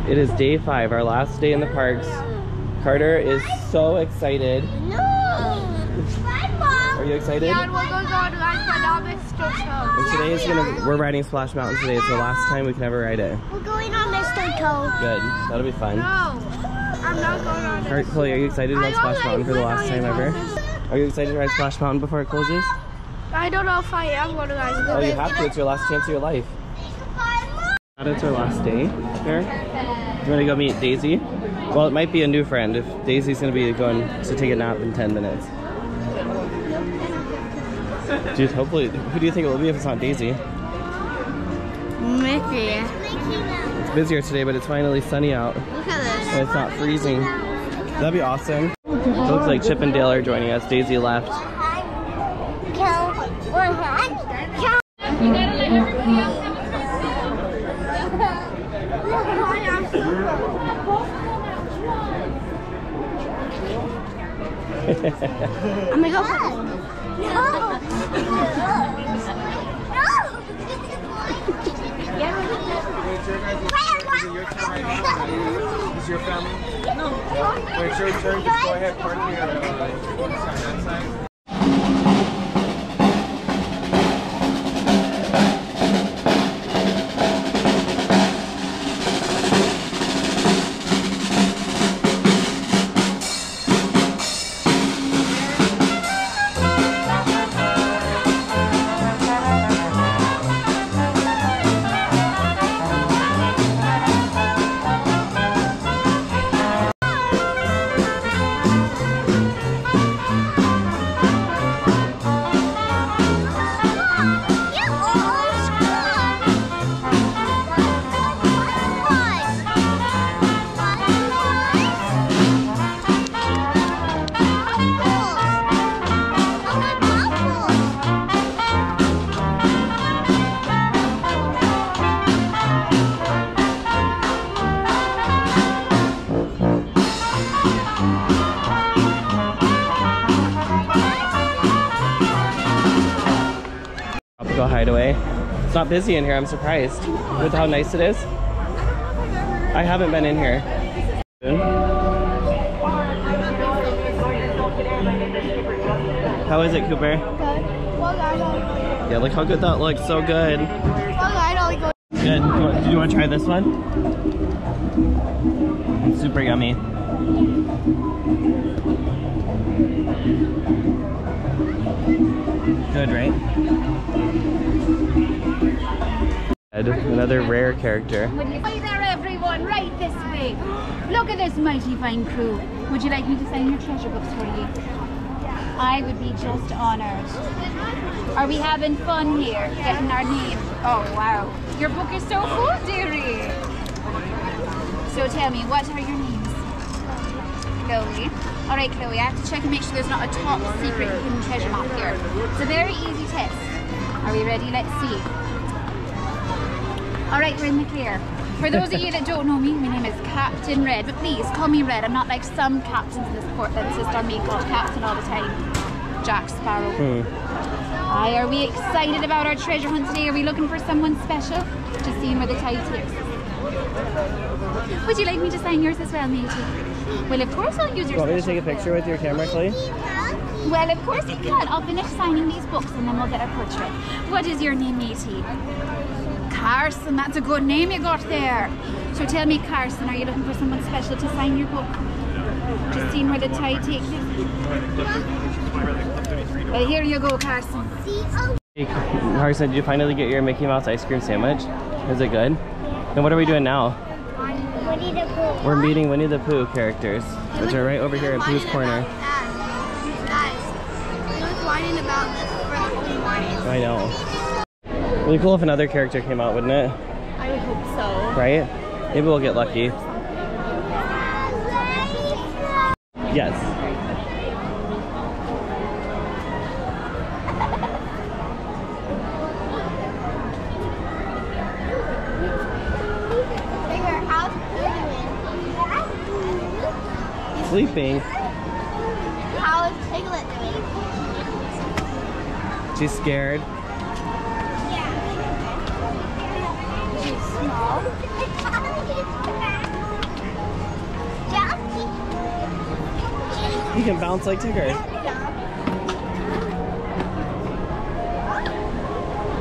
It is day 5, our last day in the parks. Carter is so excited. No! Are you excited? Yeah, we're going on And today is we're riding Splash Mountain today. It's the last time we can ever ride it. We're going on Mistletoe. Good. That'll be fun. No, I'm not going on it. Alright, Chloe, are you excited to ride Splash Mountain for the last time ever? Are you excited to ride Splash Mountain before it closes? I don't know if I am going to ride it. Oh, you have to. It's your last chance of your life. It's our last day here. You want to go meet Daisy? Well, it might be a new friend if Daisy's going to be going to take a nap in 10 minutes. Dude, hopefully, who do you think it will be if it's not Daisy? Mickey. It's busier today, but it's finally sunny out. Look at this. And it's not freezing. That'd be awesome. It looks like Chip and Dale are joining us. Daisy left. You gotta let everybody else have I'm gonna go. No. Is this your family? No. When it's your turn, just go ahead, park here on that side. Hideaway. It's not busy in here, I'm surprised with how nice it is. I haven't been in here. How is it, Cooper? Good. Yeah, look how good that looks. So good. Good. Do you want to try this one? It's super yummy. Good, right? Another rare character. Hi there everyone, right this way. Look at this mighty fine crew. Would you like me to sign your treasure books for you? I would be just honoured. Are we having fun here, getting our name? Oh wow, your book is so full, dearie. So tell me, what are your names? Chloe. Alright Chloe, I have to check and make sure there's not a top secret hidden treasure map here. It's a very easy test. Are we ready? Let's see. Alright, we're in the clear. For those of you that don't know me, my name is Captain Red, but please call me Red. I'm not like some captains in this port that insist on being called Captain all the time. Jack Sparrow. Aye, are we excited about our treasure hunt today? Are we looking for someone special? Just seeing where the tide takes us. Would you like me to sign yours as well, matey? Well, of course I'll use your. Want me to take a picture with your camera, Chloe? Well, of course you can. I'll finish signing these books and then we'll get a portrait. What is your name, matey? Carson, that's a good name you got there. So tell me, Carson, are you looking for someone special to sign your book? Just seeing where the tide takes you? Well, here you go, Carson. Hey, Carson, did you finally get your Mickey Mouse ice cream sandwich? Is it good? And what are we doing now? Winnie the Pooh. We're meeting Winnie the Pooh characters, which are right over here at Pooh's Corner. Guys, he was whining about this for the morning. I know. Really cool if another character came out, wouldn't it? I would hope so. Right? Maybe we'll get lucky. Yes. Sleeping. How is Piglet doing? She's scared. She's small. You can bounce like Tigger.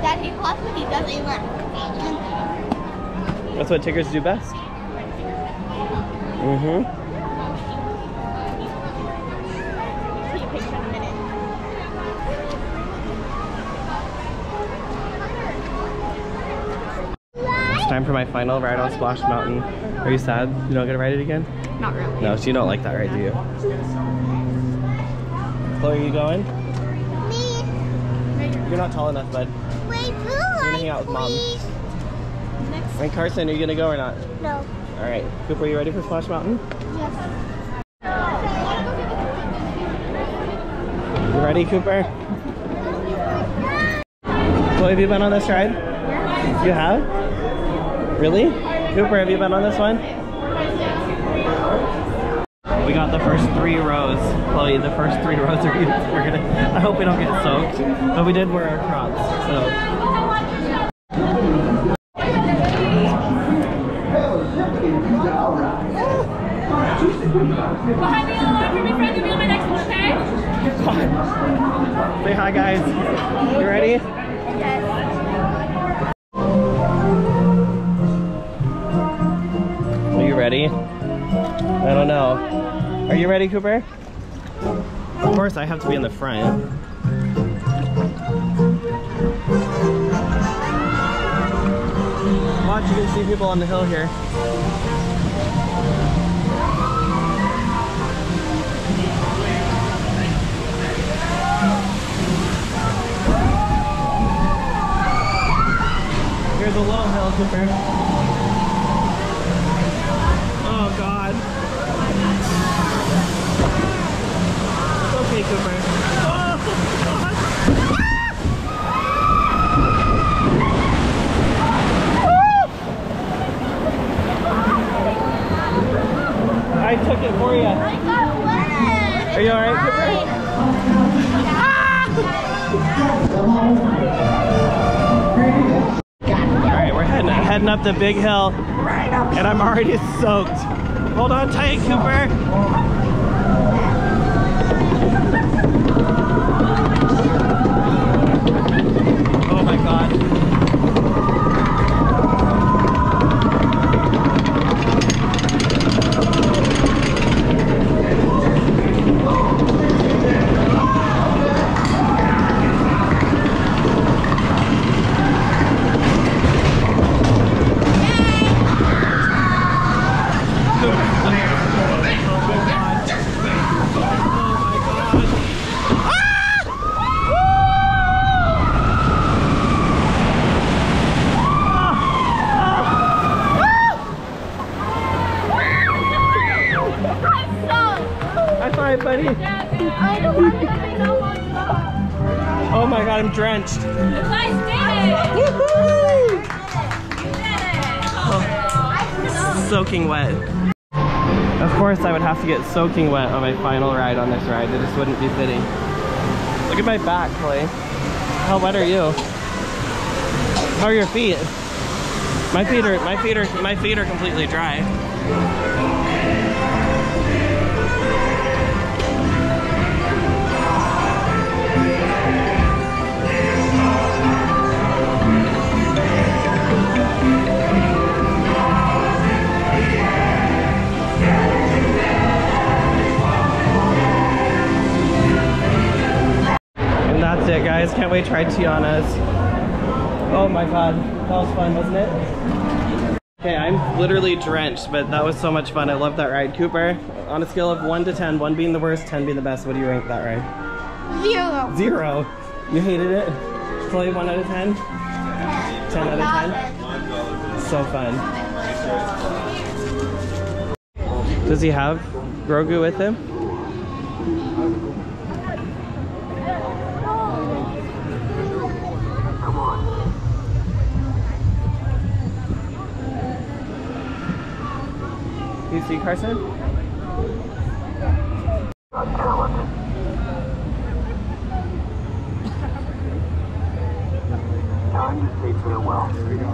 That he lost when he doesn't even. That's what Tiggers do best. Mm-hmm. Take a picture in a minute. It's time for my final ride on Splash Mountain. Are you sad you don't get to ride it again? Not really. No, so you don't like that ride, do you? Chloe, are you going? Me. You're not tall enough, bud. Wait, You're gonna hang out with Mom. And Carson, are you gonna go or not? No. Alright. Cooper, are you ready for Splash Mountain? Yes. You ready, Cooper? Chloe, have you been on this ride? Yes. You have? Really? Cooper, have you been on this one? We got the first 3 rows. Chloe, the first 3 rows are gonna, I hope we don't get soaked. But we did wear our Crocs, so. Behind me on the line for me, friend. You'll be on my next one, okay? Say hi, guys. You ready? Yes. Are you ready? I don't know. Are you ready, Cooper? Of course, I have to be in the front. Watch, you can see people on the hill here. Here's a low hill, Cooper. Oh God. It's okay, Cooper. Oh God. I took it for you. I got wet. Are you alright, Cooper? Alright, we're heading up the big hill, and I'm already soaked. Hold on tight, Cooper. Oh my God. Buddy. I don't want to say no more. Oh my God, I'm drenched. Nice, David! Woohoo! You did it! Soaking wet. Of course, I would have to get soaking wet on my final ride on this ride. It just wouldn't be fitting. Look at my back, Chloe. How wet are you? How are your feet? My feet are completely dry. That's it, guys. Can't wait to try Tiana's. Oh my God, that was fun, wasn't it? Okay, I'm literally drenched, but that was so much fun. I love that ride. Cooper, on a scale of 1 to 10, 1 being the worst, 10 being the best, what do you rank that ride? 0. 0. You hated it? Chloe, 1 out of 10? 10 out of 10? So fun. Does he have Grogu with him? You see Carson? Time to say farewell. There we go.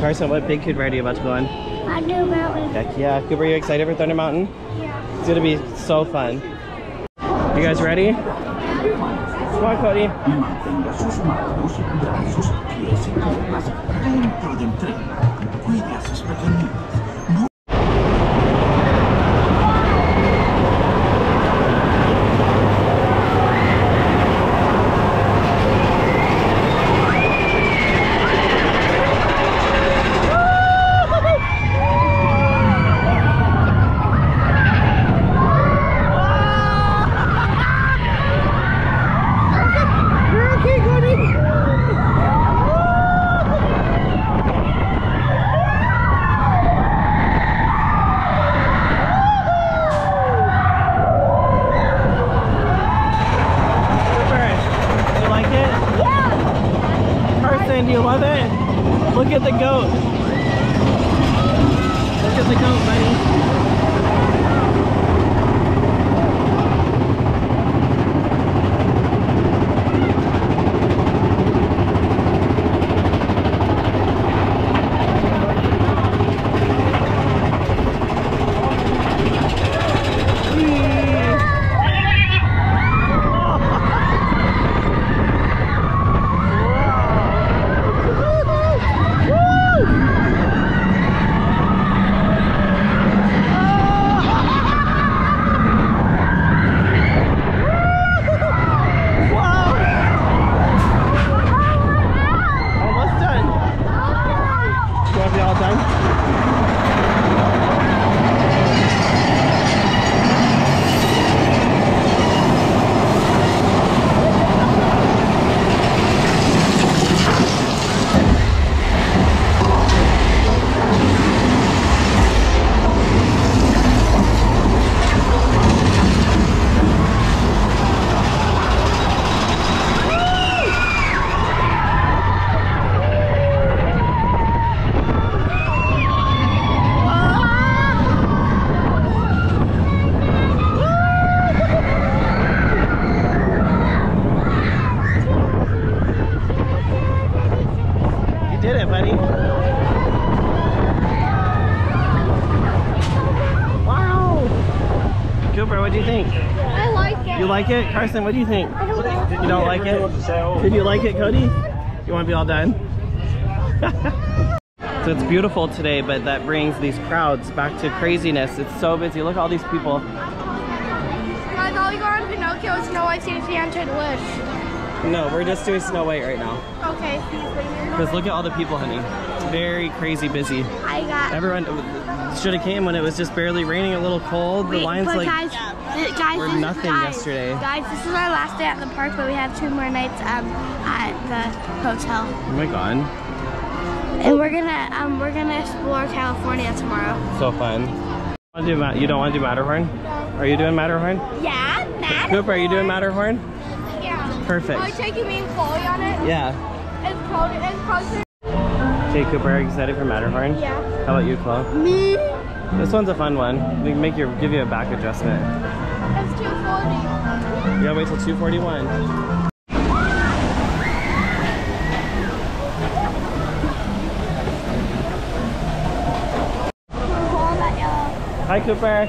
Carson, what big kid ride are you about to go on? Thunder Mountain. Heck yeah. Cooper, are you excited for Thunder Mountain? Yeah. It's gonna be so fun. You guys ready? Come on, Cody. Y mantenga sus manos, brazos, pies y piernas dentro del tren. Cuide a sus pequeñitos. Do you love it? Look at the goat. Look at the goat, buddy. What do you think? I like it. You like it? Carson, what do you think? I don't like it. You don't like it? Did you like it, Cody? You want to be all done? So it's beautiful today, but that brings these crowds back to craziness. It's so busy. Look at all these people. Guys, all we got on Pinocchio, Snow White, the Enchanted Wish. No, we're just doing Snow White right now. Okay. Because look at all the people, honey. Very crazy busy. I got. Everyone should have came when it was just barely raining, a little cold. The lines like guys, were nothing yesterday. Guys, this is our last day at the park, but we have 2 more nights at the hotel. Oh my god. And we're gonna explore California tomorrow. So fun. You don't want to do Matterhorn? No. Are you doing Matterhorn? Yeah, Matterhorn. Cooper, are you doing Matterhorn? Yeah. Perfect. Are you taking me and Chloe on it? Yeah. It's cold. Okay, Cooper, are you excited for Matterhorn? Yeah. How about you, Chloe? Me. This one's a fun one. We can give you a back adjustment. It's 240. You gotta wait till 2:41. Hi, Cooper.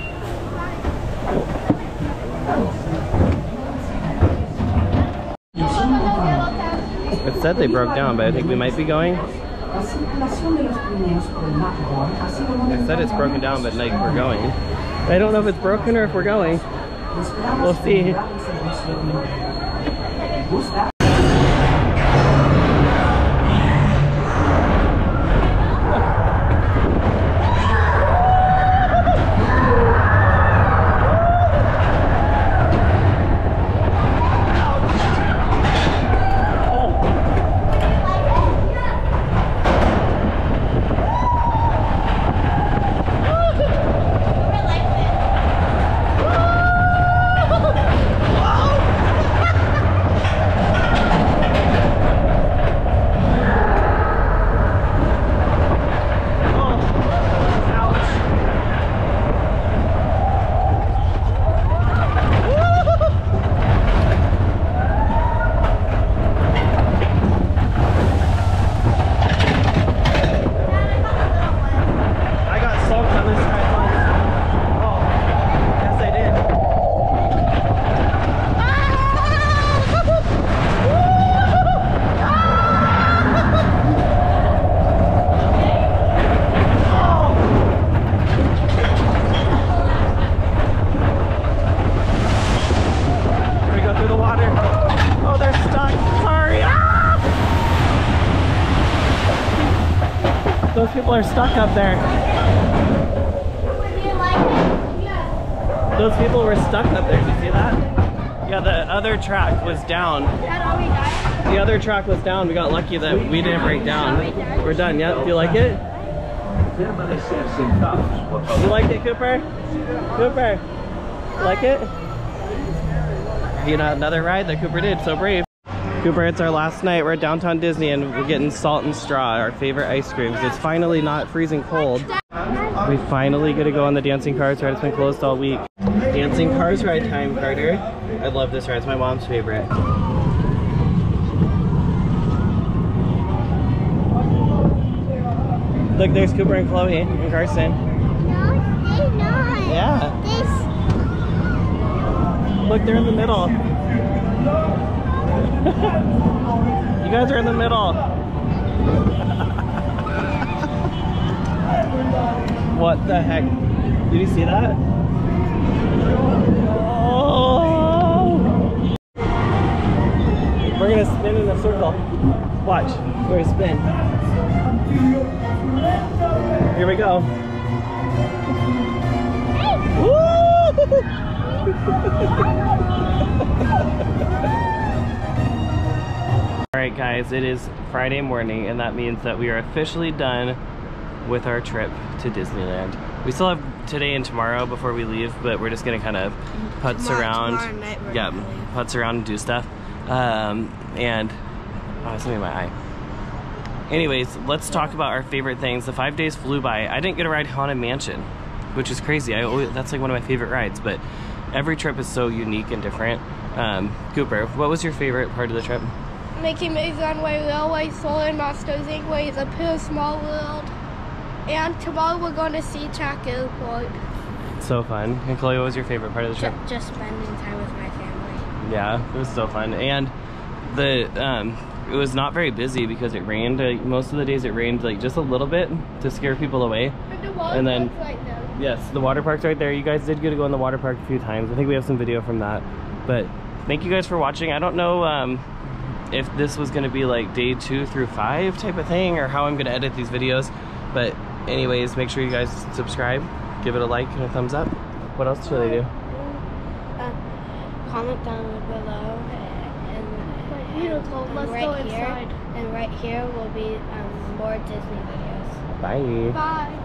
It said they broke down, but I think we might be going. It said it's broken down, but like we're going. I don't know if it's broken or if we're going. We'll see. people are stuck up there. Those people were stuck up there. Did you see that? Yeah, the other track was down. The other track was down. We got lucky that we didn't break down. We're done. Yep. Do you like it? You like it, Cooper? Cooper, like it? You know, another ride that Cooper did. So brave. Cooper, it's our last night. We're at downtown Disney and we're getting Salt and Straw, our favorite ice creams. It's finally not freezing cold. We finally get to go on the Dancing Cars ride. It's been closed all week. Dancing Cars ride time, Carter. I love this ride. It's my mom's favorite. Look, there's Cooper and Chloe and Carson. No, they're not. Yeah. Look, they're in the middle. You guys are in the middle. What the heck? Did you see that? Oh! We're gonna spin in a circle. Watch. We're gonna spin. Here we go. Woo! Alright guys, it is Friday morning and that means that we are officially done with our trip to Disneyland. We still have today and tomorrow before we leave, but we're just gonna kind of putz around. Yeah, putz around and do stuff. And oh, something in my eye. Anyways, let's talk about our favorite things. The 5 days flew by. I didn't get to ride Haunted Mansion, which is crazy. That's like one of my favorite rides, but every trip is so unique and different. Cooper, what was your favorite part of the trip? Mickey Mouse Runway Railway, Solar Monsters Inc. Ways, A Pure Small World. And tomorrow we're going to see Track Airport. So fun. And Chloe, what was your favorite part of the trip? Just spending time with my family. Yeah, it was so fun. And the it was not very busy because it rained. Most of the days it rained like just a little bit to scare people away. And then right there. yes, the water park's right there. You guys did get to go in the water park a few times. I think we have some video from that. But thank you guys for watching. I don't know if this was gonna be like day 2 through 5 type of thing or how I'm gonna edit these videos. But anyways, make sure you guys subscribe, give it a like and a thumbs up. What else should I do? Comment down below. Beautiful. Let's go inside. And right here will be more Disney videos. Bye. Bye.